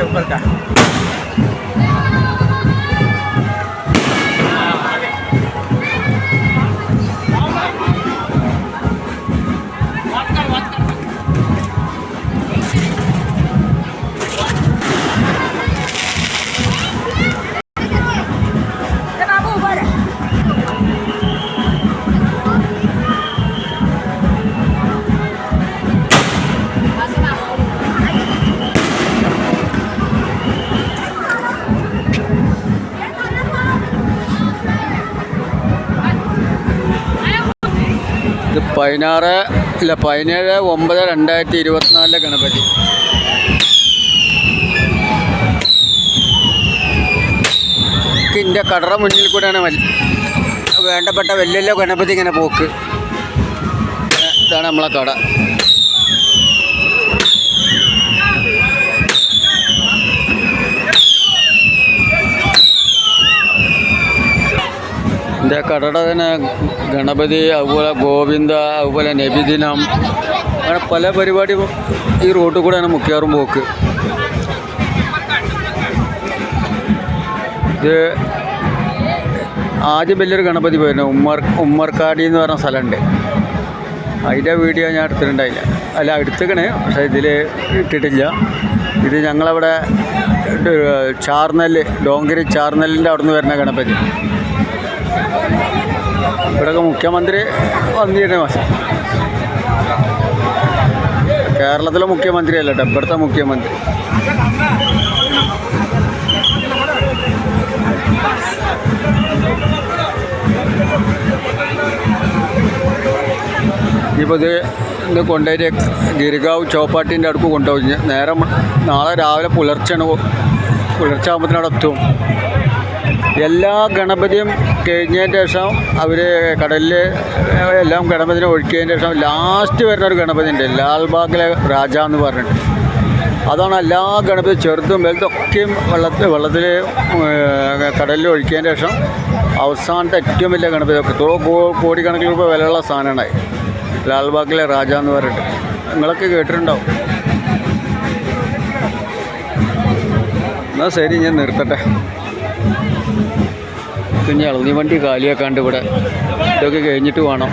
ऊपर का ഇത് 17/9/2024 ഗണപതി. ഇതിൻ്റെ കടറ മുന്നിൽ കൂടെയാണ് വേണ്ടപ്പെട്ട വലിയ വലിയ ഗണപതി ഇങ്ങനെ പോക്ക്. ഇതാണ് നമ്മളെ കട. എൻ്റെ കടയുടെ തന്നെ ഗണപതി, അതുപോലെ ഗോവിന്ദ, അതുപോലെ നബിദിനം, അങ്ങനെ പല പരിപാടി ഈ റോഡിൽ കൂടെയാണ് മുഖ്യാറും പോക്ക്. ഇത് ആദ്യം വലിയൊരു ഗണപതി പോയിരുന്നു, ഉമ്മർക്കാടി എന്ന് പറഞ്ഞ സ്ഥലമുണ്ട്. അതിൻ്റെ വീഡിയോ ഞാൻ എടുത്തിട്ടുണ്ടായില്ല. അല്ല, എടുത്തേക്കണേ, പക്ഷേ ഇതിൽ ഇട്ടിട്ടില്ല. ഇത് ഞങ്ങളവിടെ ചാർനെല്ല്, ഡോങ്കരി ചാർനെല്ലിൻ്റെ അവിടെ നിന്ന് വരുന്ന ഗണപതി. ഇവിടെയൊക്കെ മുഖ്യമന്ത്രി വന്നിരുന്ന മാസം. കേരളത്തിലെ മുഖ്യമന്ത്രി അല്ല കേട്ടോ, ഇവിടുത്തെ മുഖ്യമന്ത്രി. ഇപ്പോൾ ഇത് കൊണ്ടുപോയിട്ട് ഗിരിഗാവ് ചോപ്പാട്ടിൻ്റെ അടുക്ക് കൊണ്ടുപോയി. നേരം നാളെ രാവിലെ പുലർച്ചെ ആകുമ്പോഴത്തേനും അവിടെ എത്തും. എല്ലാ ഗണപതിയും കഴിഞ്ഞതിന് ശേഷം അവർ കടലിൽ എല്ലാം ഗണപതിനെ ഒഴുക്കിയതിന് ശേഷം ലാസ്റ്റ് വരുന്നൊരു ഗണപതി ഉണ്ട്, ലാൽബാഗിലെ രാജ എന്ന് പറഞ്ഞിട്ട്. അതാണ് എല്ലാ ഗണപതി ചെറുതും വലുതൊക്കെയും വെള്ളത്തിൽ കടലിൽ ഒഴുക്കിയതിന് ശേഷം അവസാനത്തെ ഏറ്റവും വലിയ ഗണപതി. ഒക്കെ കോടിക്കണക്കിന് രൂപ വിലയുള്ള സാധനമാണ് ലാൽബാഗിലെ രാജ എന്ന് പറഞ്ഞിട്ട്. നിങ്ങളൊക്കെ കേട്ടിട്ടുണ്ടാവും. എന്നാൽ ശരി, ഞാൻ നിർത്തട്ടെ. പിന്നെ ഇളനി വണ്ടി കാലിയാക്കാണ്ട് ഇവിടെ ഇതൊക്കെ കഴിഞ്ഞിട്ട് വേണം.